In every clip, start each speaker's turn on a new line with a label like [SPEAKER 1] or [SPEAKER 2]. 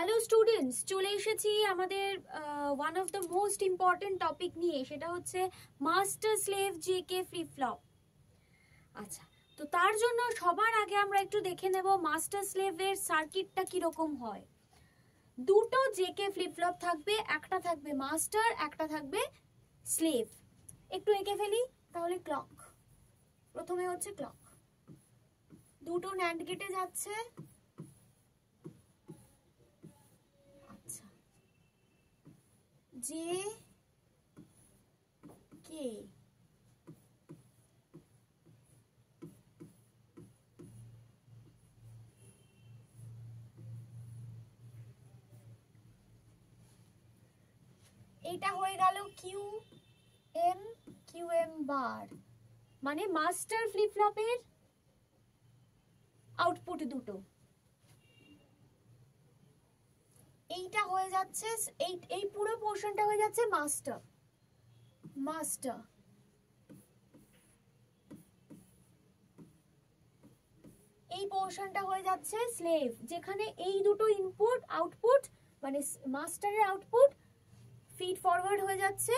[SPEAKER 1] Hello students, চলে এসেছি আমাদের one of the most important topic নিয়ে, সেটা হচ্ছে master slave JK flip flop. আচ্ছা, তো তার জন্য সবার আগে আমরা একটু দেখে নেব মাস্টার স্লেভের সার্কিটটা কিরকম হয়। দুটো জেকে ফ্লিপ ফ্লপ থাকবে, একটা থাকবে মাস্টার, একটা থাকবে স্লেভ। একটু এঁকে ফেলি তাহলে। ক্লক, প্রথমে হচ্ছে ক্লক, দুটো ন্যান্ড গেটে যাচ্ছে। জে কে এটা হয়ে গেল কিউ এম বার, মানে মাস্টার ফ্লিপ ফ্লপের আউটপুট দুটো। এইটা হয়ে যাচ্ছে, এই পুরো পোর্শনটা হয়ে যাচ্ছে মাস্টার। এই পোর্শনটা হয়ে যাচ্ছে স্লেভ, যেখানে এই দুটো ইনপুট আউটপুট মানে মাস্টারের আউটপুট ফিড ফরওয়ার্ড হয়ে যাচ্ছে।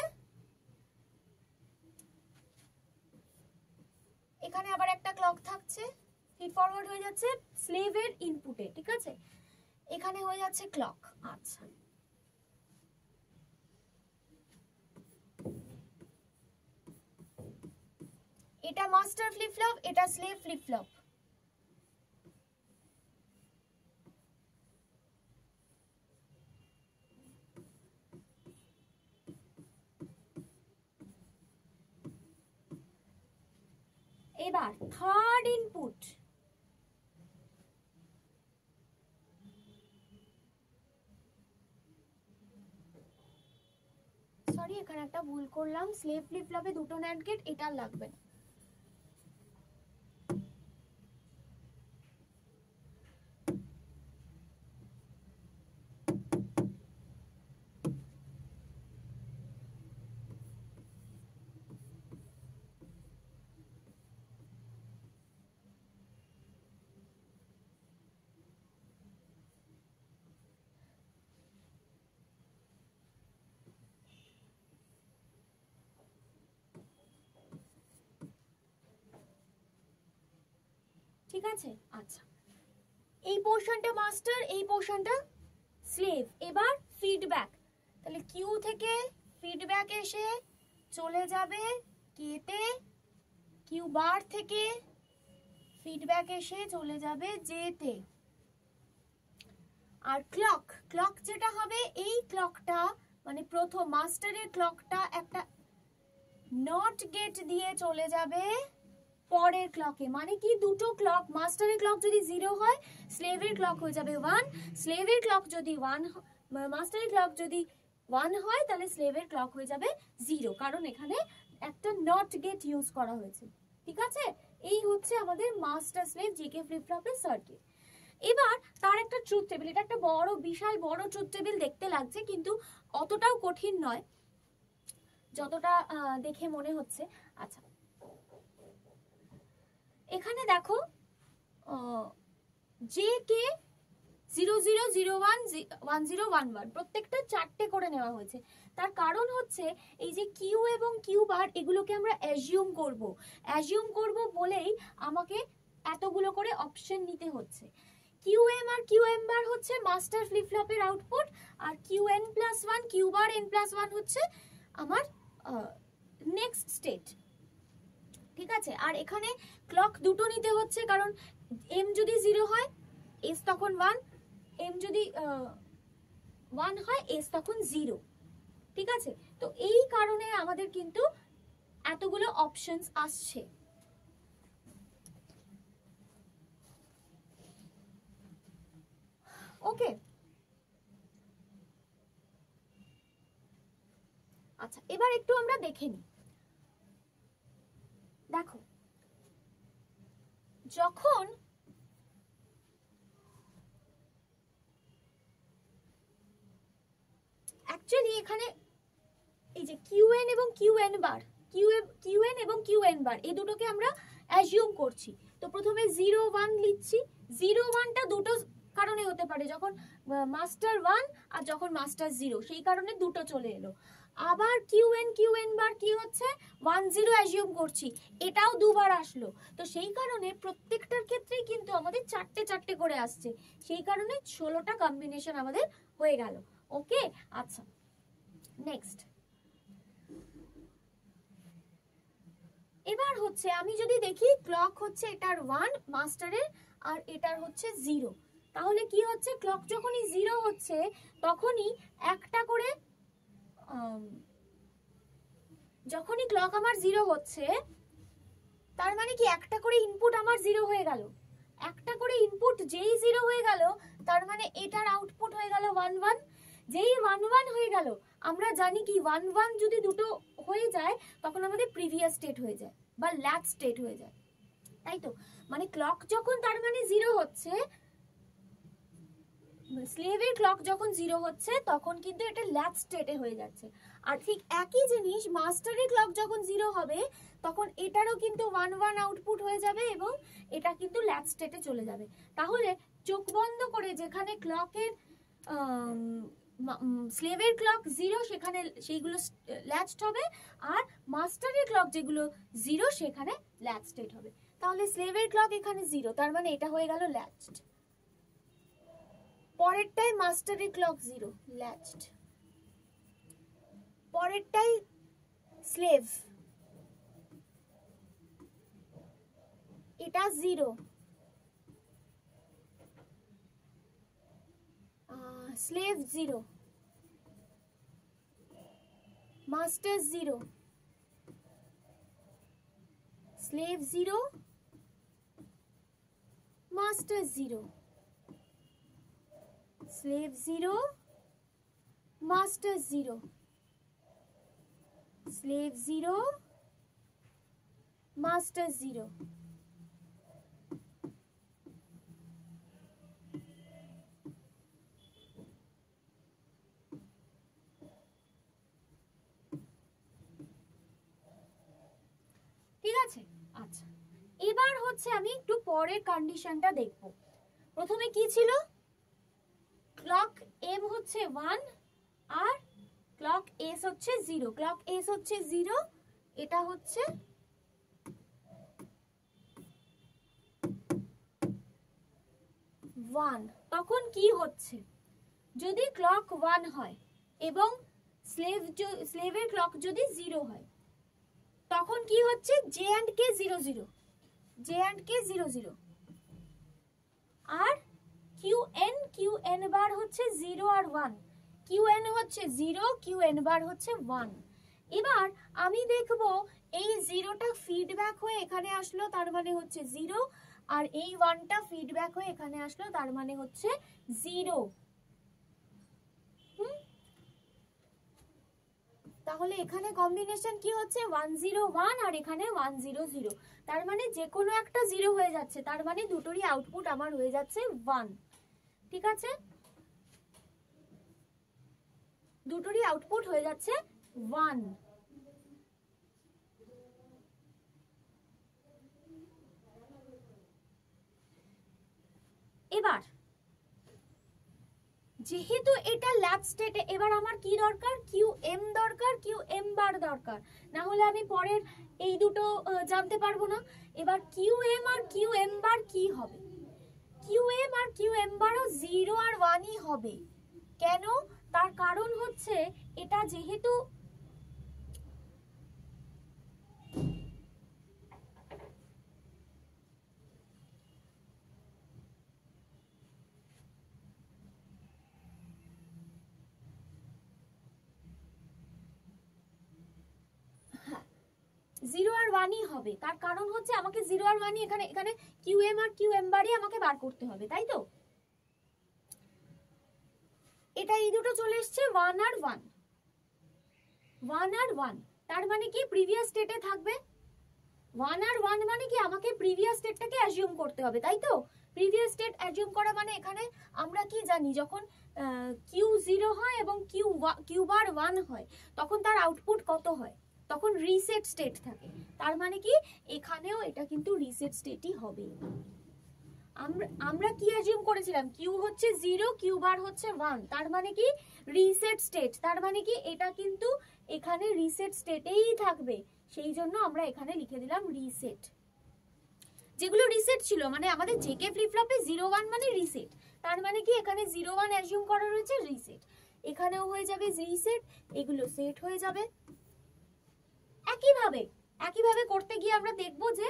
[SPEAKER 1] এখানে আবার একটা ক্লক থাকছে, ফিড ফরওয়ার্ড হয়ে যাচ্ছে স্লেভের ইনপুটে, ঠিক আছে? এখানে হয়ে যাচ্ছে ক্লক। আচ্ছা, এটা মাস্টার ফ্লিপ ফ্লপ, এটা স্লেভ ফ্লিপ ফ্লপ। এবার থার্ড ইনপুট, সরি এখানে একটা ভুল করলাম, স্লেভ ফ্লিপ ফ্লপে দুটো ন্যান্ড গেট, এটা লাগবে না। ঠিক আছে? আচ্ছা, এই পোর্শনটা মাস্টার, এই পোর্শনটা স্লেভ। এবার ফিডব্যাক, তাহলে কিউ থেকে ফিডব্যাক এসে চলে যাবে কে তে, কিউ বার থেকে ফিডব্যাক এসে চলে যাবে জে তে। আর ক্লক যেটা হবে, এই ক্লকটা মানে প্রথম মাস্টারের ক্লকটা একটা নট গেট দিয়ে চলে যাবে পরের ক্লকে। মানে কি, দুটো ক্লক, মাস্টারের ক্লক যদি 0 হয় স্লেভের ক্লক হয়ে যাবে 1, স্লেভের ক্লক যদি 1, মাস্টারের ক্লক যদি 1 হয় তাহলে স্লেভের ক্লক হয়ে যাবে 0, কারণ এখানে একটা নট গেট ইউজ করা হয়েছে, ঠিক আছে? এই হচ্ছে আমাদের মাস্টার স্লেভ জেকে ফ্লিপ ফ্লপের সার্কিট। এবার তার একটা ট্রুথ টেবিল, এটা একটা বড় বিশাল বড় ট্রুথ টেবিল দেখতে লাগছে, কিন্তু অতটাও কঠিন নয় যতটা দেখে মনে হচ্ছে। আচ্ছা, এখানে দেখো জে কে 00011011 প্রত্যেকটা 4টে করে নেওয়া হয়েছে। তার কারণ হচ্ছে এই যে কিউ এবং কিউ বার, এগুলোকে আমরা অ্যাজিউম করব বলেই আমাকে এতগুলো করে অপশন নিতে হচ্ছে। কিউ এম আর কিউ এম বার হচ্ছে মাস্টার ফ্লিপ ফ্লপের আউটপুট, আর Q N plus 1 Q bar N plus 1 হচ্ছে আমার নেক্সট স্টেট, ঠিক আছে? আর এখানে ক্লক দুটো নিতে হচ্ছে, কারণ এম যদি 0 হয় এস তখন 1, এম যদি 1 হয় এস তখন 0, ঠিক আছে? তো এই কারণে আমাদের কিন্তু এতগুলো অপশনস আসছে। ওকে, আচ্ছা, এবার একটু আমরা দেখে নিই। দেখো, যখন অ্যাকচুয়ালি এখানে এই যে কিউএন এবং কিউএন বার, কিউএন এবং কিউএন বার এই দুটোকে আমরা অ্যাজিউম করছি। তো প্রথমে 0 1 লিখছি, 0 1টা দুটো কারণে হতে পারে, যখন মাস্টার 1 আর যখন মাস্টার 0, সেই কারণে দুটো চলে এলো। আবার কিউ এন বার কি হচ্ছে 1 0 অ্যাজিউম করছি, এটাও দুবার আসলো। তো সেই কারণে প্রত্যেকটার ক্ষেত্রেই কিন্তু আমাদের চারটে চারটে করে আসছে, সেই কারণে 16টা কম্বিনেশন আমাদের হয়ে গেল। ওকে, আচ্ছা নেক্সট। এবার হচ্ছে আমি যদি দেখি ক্লক হচ্ছে এটার 1 মাস্টারের আর এটার হচ্ছে 0, তাহলে কি হচ্ছে ক্লক যখনই 0 হচ্ছে তখনই একটা করে, যখনই ক্লক আমার 0 হচ্ছে তার মানে কি একটা করে ইনপুট আমার 0 হয়ে গেল। একটা করে ইনপুট যেই 0 হয়ে গেল তার মানে এটার আউটপুট হয়ে গেল 1 1। যেই 1 1 হয়ে গেল, আমরা জানি কি 1 1 যদি দুটো হয়ে যায় তখন আমাদের প্রিভিয়াস স্টেট হয়ে যায় বা ল্যাচ স্টেট হয়ে যায়, তাই তো? মানে ক্লক যখন তার মানে 0 হচ্ছে, স্লেভের ক্লক যখন 0 হচ্ছে তখন কিন্তু এটা ল্যাচ স্টেটে হয়ে যাচ্ছে। আর ঠিক একই জিনিস মাস্টারের ক্লক যখন 0 হবে তখন এটারও কিন্তু 1 1 আউটপুট হয়ে যাবে এবং এটা কিন্তু ল্যাচ স্টেটে চলে যাবে। তাহলে চোখ বন্ধ করে যেখানে ক্লকের স্লেভের ক্লক 0 সেখানে সেইগুলো ল্যাচড হবে, আর মাস্টারের ক্লক যেগুলো 0 সেখানে ল্যাচ স্টেট হবে। তাহলে স্লেভের ক্লক এখানে 0, তার মানে এটা হয়ে গেল ল্যাচড। পরেরটাই মাস্টারের ক্লক 0 ল্যাচড, পরেরটাই স্লেভ এটা 0, slave 0, master 0, slave 0, master 0, slave 0, master 0, slave 0, master 0। ঠিক আছে, আচ্ছা এবার হচ্ছে আমি একটু পরের কন্ডিশনটা দেখব। প্রথমে কি ছিল, ক্লক এম হচ্ছে 1 আর ক্লক এস হচ্ছে 0, ক্লক এস হচ্ছে 0, এটা হচ্ছে 1। তখন কি হচ্ছে, যদি ক্লক 1 হয় এবং স্লেভের ক্লক যদি 0 হয় তখন কি হচ্ছে J and K 0 0, J and K 0 0, আর কিউ এন বার হচ্ছে 0 আর 1, কিউ এন হচ্ছে 0, কিউ এন বার হচ্ছে 1। এবার আমি দেখব এই 0টা ফিডব্যাক হয়ে এখানে আসলো, তার মানে হচ্ছে 0, আর এই 1টা ফিডব্যাক হয়ে এখানে আসলো, তার মানে হচ্ছে 0। তাহলে এখানে কম্বিনেশন কি হচ্ছে 1 0 1 আর এখানে 1 0 0, তার মানে যে কোনো একটা 0 হয়ে যাচ্ছে, তার মানে দুটোরই আউটপুট আমার হয়ে যাচ্ছে 1। ঠিক আছে, দুটোরই আউটপুট হয়ে যাচ্ছে 1। এবার যেহেতু এটা ল্যাচ স্টেটে, এবার আমার কি দরকার, কিউ এম দরকার, কিউ এম বার দরকার, না হলে আমি পরের এই দুটো জানতে পারবো না। এবার কিউ এম আর কিউ এম বার কি হবে, কিউ এম আর কিউ এম বারও 0 আর 1ই হবে। কেন, তার কারণ হচ্ছে এটা যেহেতু জিরো আর 1ই হবে, তার কারণ হচ্ছে আমাকে 0 আর 1ই এখানে এখানে কিউ এম আর কিউ এম বারই আমাকে বার করতে হবে, তাই তো? এটা এই দুটো চলে এসছে 1 আর 1, 1 আর 1, তার মানে কি প্রিভিয়াস স্টেটে থাকবে। 1 আর 1 মানে কি আমাকে প্রিভিয়াস স্টেটটাকে অ্যাজিউম করতে হবে, তাই তো? প্রিভিয়াস স্টেট অ্যাজিউম করা মানে এখানে আমরা কি জানি, যখন কিউ 0 হয় এবং কিউ বার 1 হয় তখন তার আউটপুট কত হয়, তখন রিসেট স্টেট থাকে। তার মানে কি এখানেও এটা কিন্তু রিসেট স্টেটই হবে। আমরা কি অ্যাজিউম করেছিলাম, কিউ হচ্ছে 0, কিউ বার হচ্ছে 1, তার মানে কি রিসেট স্টেট, তার মানে কি এটা কিন্তু এখানে রিসেট স্টেটেই থাকবে, সেই জন্য আমরা এখানে লিখে দিলাম রিসেট। যেগুলো রিসেট ছিল মানে আমাদের জেকে ফ্লিপ ফ্লপে 0 1 মানে রিসেট, তার মানে কি এখানে 0 1 অ্যাজিউম করা রয়েছে রিসেট, এখানেও হয়ে যাবে রিসেট, এগুলো সেট হয়ে যাবে। একইভাবে করতে গিয়ে আমরা দেখবো যে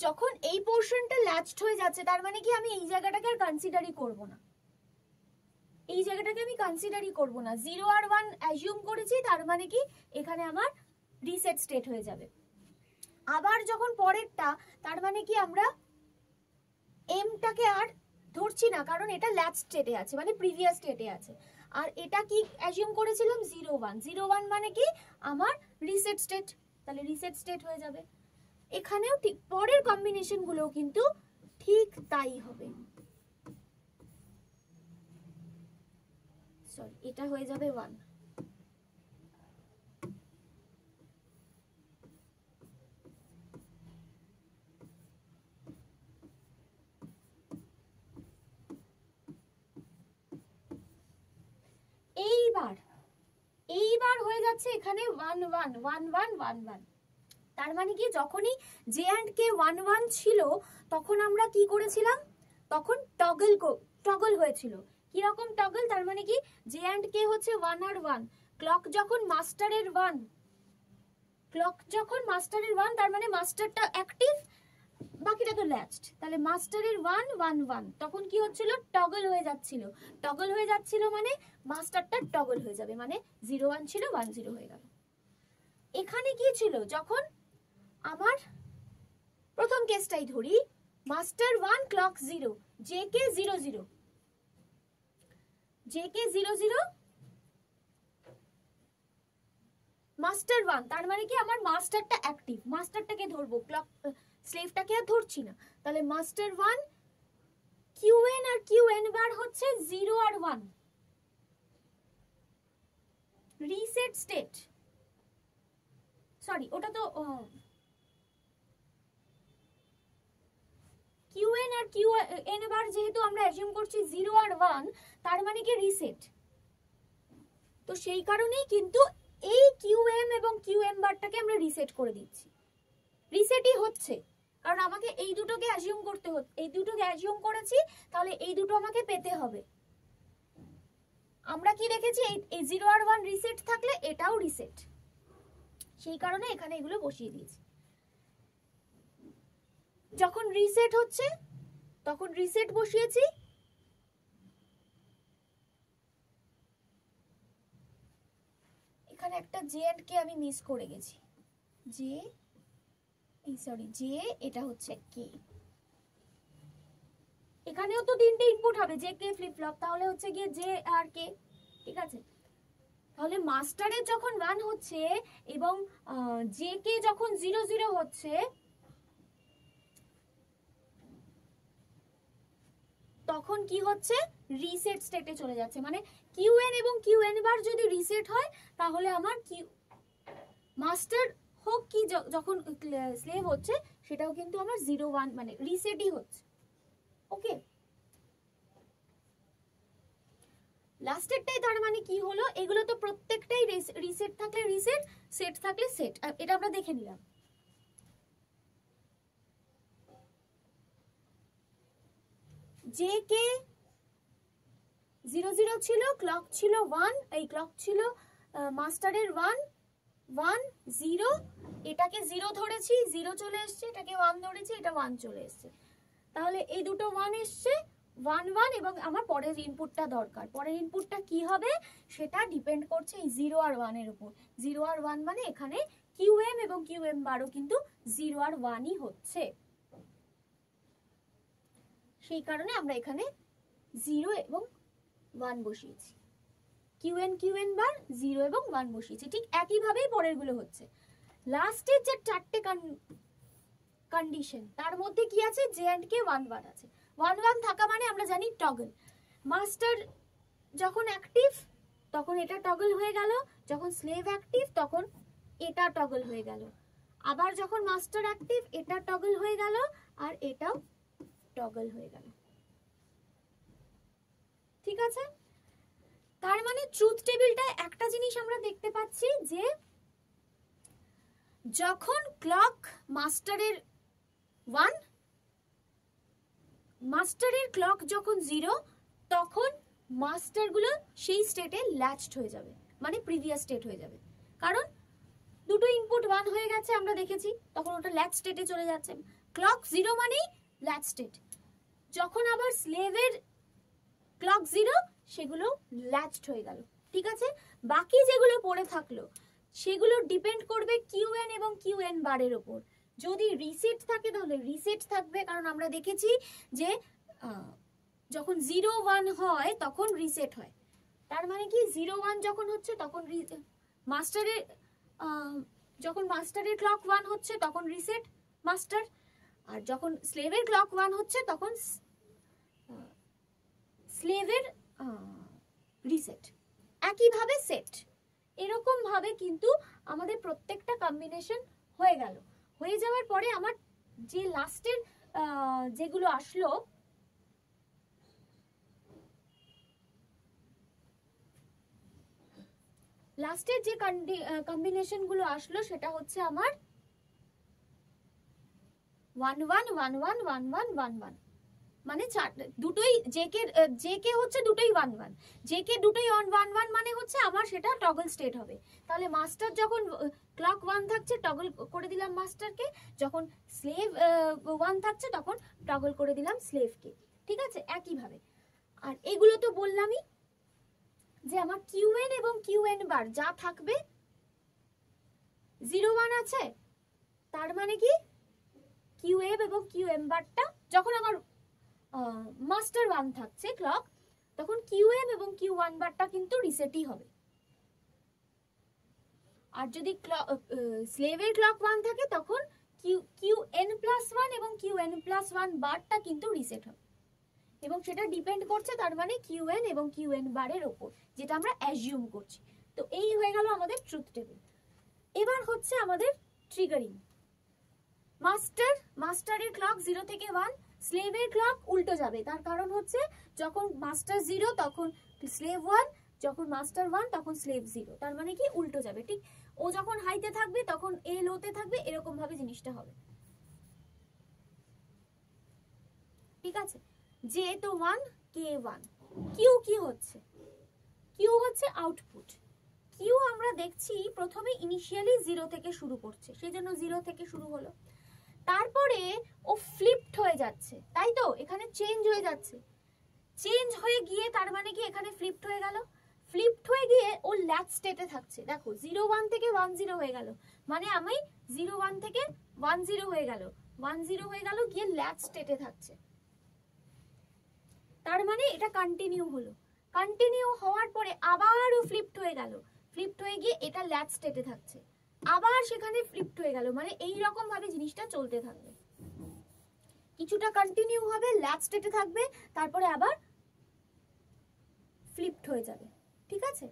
[SPEAKER 1] যখন এই পোর্শনটা ল্যাচড হয়ে যাচ্ছে তার মানে কি আমি এই জায়গাটাকে আর কনসিডারই করব না, এই জায়গাটাকে আমি কনসিডারই করব না, 0 আর 1 অ্যাজিউম করেছি, তার মানে কি এখানে আমার রিসেট স্টেট হয়ে যাবে। আবার যখন পরেরটা, তার মানে কি আমরা এমটাকে আর ধরছি না, কারণ এটা ল্যাচ স্টেটে আছে মানে প্রিভিয়াস স্টেটে আছে, আর এটা কি অ্যাজিউম করেছিলাম 0 1, 0 1 মানে কি আমার রিসেট স্টেট, তাহলে রিসেট স্টেট হয়ে যাবে। এখানেও ঠিক পরের কম্বিনেশন গুলো কিন্তু ঠিক তাই হবে, সরি এটা হয়ে যাবে 1। এইবার হয়ে যাচ্ছে এখানে 1 1 1 1 1 1, তার মানে কি যখনই জে অ্যান্ড কে 1 1 ছিল তখন আমরা কি করেছিলাম, তখন টগল হয়েছিল। কিরকম টগল, তার মানে কি জে অ্যান্ড কে হচ্ছে 1 আর 1, ক্লক যখন মাস্টারের 1, তার মানে মাস্টারটা অ্যাক্টিভ, বাকিটা তো ল্যাচড, তাহলে মাস্টারের 1 1 1, তখন কি হচ্ছিল টগল হয়ে যাচ্ছিল মানে মাস্টারটা টগল হয়ে যাবে, মানে 0 1 ছিল 1 0 হয়ে গেল। এখানে কি ছিল, যখন আমার প্রথম কেসটাই ধরি, মাস্টার 1 ক্লক 0, জেকে 0 0, মাস্টার 1, তার মানে কি আমার মাস্টারটা অ্যাক্টিভ, মাস্টারটাকে ধরবো, ক্লক স্লেভটাকে আর ধরছি না, তাহলে মাস্টার 1 কিউএন আর কিউএন বার হচ্ছে 0 আর 1, রিসেট স্টেট, সরি ওটা তো কিউএন আর কিউএন বার যেহেতু আমরা অ্যাজিউম করছি 0 আর 1, তার মানে কি রিসেট, তো সেই কারণেই কিন্তু এই কিউএম এবং কিউএম বারটাকে আমরা রিসেট করে দিচ্ছি, রিসেটই হচ্ছে, কারণ আমাকে এই দুটোকে অ্যাজিউম করতে হচ্ছে, এই দুটোকে অ্যাজিউম করেছি, তাহলে এই দুটো আমাকে পেতে হবে। আমরা কি দেখেছি, এই 0 আর 1 রিসেট থাকলে এটাও রিসেট, সেই কারণে এখানে এগুলো বসিয়ে দিয়েছি। যখন রিসেট হচ্ছে তখন রিসেট বসিয়েছি, এখানে একটা জে এন্ড কে আমি মিস করে গেছি, জে এটা হচ্ছে কে, এখানেও তো তিনটে ইনপুট হবে, জে কে ফ্লিপ ফ্লপ, তাহলে হচ্ছে গিয়ে জে আর কে, ঠিক আছে। তাহলে মাস্টারের যখন 1 হচ্ছে এবং জে কে যখন 0 0 হচ্ছে, তখন কি হচ্ছে রিসেট স্টেটে চলে যাচ্ছে, মানে কিউএন এবং কিউএন বার যদি রিসেট হয় তাহলে আমার মাস্টার হোক কি যখন স্লেভ হচ্ছে সেটাও কিন্তু আমার 0 1 মানে রিসেটই হচ্ছে। ওকে, লাস্টেরটাই তার মানে কি হলো, এগুলো তো প্রত্যেকটাই রিসেট থাকলে রিসেট, সেট থাকলে সেট, এটা আমরা দেখে নিলাম। জে কে 0 0 ছিল, ক্লক ছিল 1, এই ক্লক ছিল মাস্টারের 1 1 0, এটাকে 0 ধরেছি, 0 চলে এসছে, এটাকে 1 ধরেছি, এটা 1 চলে এসছে, তাহলে এই দুটো 1 এসছে 1 1, এবং আমার পরের ইনপুটটা দরকার, পরের ইনপুটটা কি হবে সেটা ডিপেন্ড করছে এই 0 আর 1 এর উপর। 0 আর 1 মানে এখানে কিউএম এবং কিউএম বারও কিন্তু 0 আর 1ই হচ্ছে, সেই কারণে আমরা এখানে 0 এবং 1 বসিয়েছি, কিউএন বার 0 এবং 1 বসিয়েছি। ঠিক একইভাবেই পরের গুলো হচ্ছে। লাস্টের যে চারটে কন্ডিশন, তার মধ্যে কি আছে, জে এন্ড কে 1 1 আছে, 1 1 থাকা মানে আমরা জানি টগল, মাস্টার যখন অ্যাক্টিভ তখন এটা টগল হয়ে গেল, যখন স্লেভ অ্যাক্টিভ তখন এটা টগল হয়ে গেল। আবার যখন মাস্টার অ্যাক্টিভ এটা টগল হয়ে গেল আর এটাও টগল হয়ে গেল। ঠিক আছে, তার মানে ট্রুথ টেবিলটায় একটা জিনিস আমরা দেখতে পাচ্ছি যে যখন ক্লক মাস্টারের 1, মাস্টারের ক্লক যখন 0, তখন মাস্টারগুলো সেই স্টেটে ল্যাচড হয়ে যাবে, মানে প্রিভিয়াস স্টেট হয়ে যাবে। কারণ দুটো ইনপুট 1 হয়ে গেছে আমরা দেখেছি, তখন ওটা ল্যাচ স্টেটে চলে যাচ্ছে। ক্লক 0 মানেই ল্যাচ স্টেট। যখন আবার স্লেভের ক্লক 0, সেগুলো ল্যাচড হয়ে গেল। ঠিক আছে, বাকি যেগুলো পড়ে থাকলো সেগুলো ডিপেন্ড করবে কিউএন এবং কিউএন বারের ওপর। যদি রিসেট থাকে তাহলে রিসেট থাকবে, কারণ আমরা দেখেছি যে যখন 0, 1 হয় তখন রিসেট হয়। তার মানে কি 0, 1 যখন হচ্ছে তখন মাস্টারের যখন মাস্টারের ক্লক 1 হচ্ছে তখন রিসেট মাস্টার, আর যখন স্লেভের ক্লক 1 হচ্ছে তখন স্লেভের রিসেট। একইভাবে সেট, এরকম ভাবে কিন্তু আমাদের প্রত্যেকটা কম্বিনেশন হয়ে গেল। হয়ে যাওয়ার পরে আমার যে লাস্টের যেগুলো আসলো, লাস্টের যে কম্বিনেশন গুলো আসলো সেটা হচ্ছে আমার 1 1 1 1 1 1 1 1, মানে দুটোই জেকে হচ্ছে দুটোই 1 1, জেকে দুটোই 1 1 মানে হচ্ছে আমার সেটা টগল স্টেট হবে। তাহলে মাস্টার যখন ক্লক 1 থাকছে টগল করে দিলাম মাস্টারকে, যখন স্লেভ 1 থাকছে তখন টগল করে দিলাম স্লেভকে। ঠিক আছে, একইভাবে। আর এগুলো তো বললামই যে আমার কিউএন এবং কিউএন বার যা থাকবে 0 1 আছে, তার মানে কি কিউএব এবং কিউএম বারটা যখন আমার মাস্টার 1 থাকছে ক্লক, তখন কিউএম এবং কিউ1 বারটা কিন্তু রিসেটই হবে। আর যদি স্লেভের ক্লক 1 থাকে তখন কিউএন+1 এবং কিউএন+1 বারটা কিন্তু রিসেট হবে, এবং সেটা ডিপেন্ড করছে তার মানে কিউএন এবং কিউএন বারের ওপর, যেটা আমরা অ্যাজিউম করছি। তো এই হয়ে গেল আমাদের ট্রুথ টেবিল। এবার হচ্ছে আমাদের ট্রিগারিং। মাস্টারের ক্লক 0 থেকে 1, স্লেভের ক্লক উল্টো যাবে। তার কারণ হচ্ছে যখন মাস্টার 0 তখন স্লেভ 1, যখন মাস্টার 1 তখন স্লেভ 0। তার মানে কি উল্টো যাবে। ঠিক, ও যখন হাইতে থাকবে তখন এ লোতে থাকবে, এরকম ভাবে জিনিসটা হবে। ঠিক আছে, জে তো 1, কে 1। কিউ কি হচ্ছে? কিউ হচ্ছে আউটপুট। কিউ আমরা দেখছি প্রথমে ইনিশিয়ালি 0 থেকে শুরু করছে, সেই জন্য 0 থেকে শুরু হলো। তারপরে ও ফ্লিপড হয়ে যাচ্ছে, তাই তো, এখানে চেঞ্জ হয়ে যাচ্ছে। চেঞ্জ হয়ে গিয়ে তার মানে কি এখানে ফ্লিপড হয়ে গেল। ফ্লিপড হয়ে গিয়ে ও ল্যাচ স্টেটে থাকছে। দেখো 0 1 থেকে 1 0 হয়ে গেল, মানে আমি 0 1 থেকে 1 0 হয়ে গেল, 1 0 হয়ে গেল, গিয়ে ল্যাচ স্টেটে থাকছে। তার মানে এটা কন্টিনিউ হলো। কন্টিনিউ হওয়ার পরে আবারও ফ্লিপড হয়ে গেল, ফ্লিপড হয়ে গিয়ে এটা ল্যাচ স্টেটে থাকছে, আবার সেখানে ফ্লিপড হয়ে গেল, মানে এই রকম ভাবে জিনিসটা চলতে থাকবে। কিছুটা কন্টিনিউ হবে, ল্যাচ স্টেটে থাকবে, তারপরে আবার ফ্লিপড হয়ে যাবে। ঠিক আছে,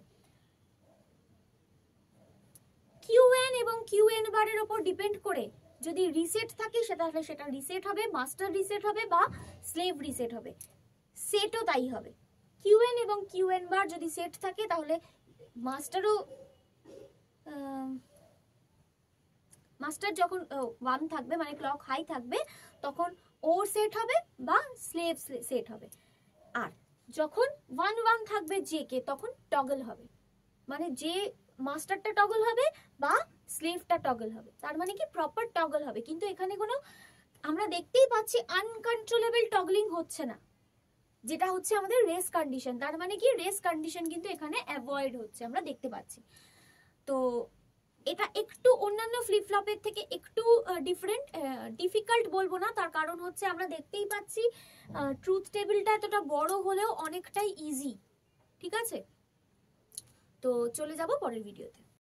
[SPEAKER 1] কিউএন এবং কিউএন বারের উপর ডিপেন্ড করে যদি রিসেট থাকে সেটা রিসেট হবে, মাস্টার রিসেট হবে বা স্লেভ রিসেট হবে। সেটও তাই হবে। কিউএন এবং কিউএন বার যদি সেট থাকে তাহলে মাস্টার যখন 1 থাকবে মানে ক্লক হাই থাকবে তখন ওর সেট হবে বা স্লেভ সেট হবে। আর যখন 1 1 থাকবে জে কে তখন টগল হবে, মানে যে মাস্টারটা টগল হবে বা স্লেভটা টগল হবে। তার মানে কি প্রপার টগল হবে, কিন্তু এখানে কোনো আমরা দেখতেই পাচ্ছি আনকন্ট্রোলেবল টগলিং হচ্ছে না, যেটা হচ্ছে আমাদের রেস কন্ডিশন। তার মানে কি রেস কন্ডিশন কিন্তু এখানে অ্যাভয়েড হচ্ছে, আমরা দেখতে পাচ্ছি। তো এটা একটু অন্যান্য ফ্লিপ ফ্লপের থেকে একটু ডিফিকাল্ট বলবো না, তার কারণ হচ্ছে আমরা দেখতেই পাচ্ছি ট্রুথ টেবিলটা এতটা বড় হলেও অনেকটাই ইজি। ঠিক আছে, তো চলে যাব পরের ভিডিওতে।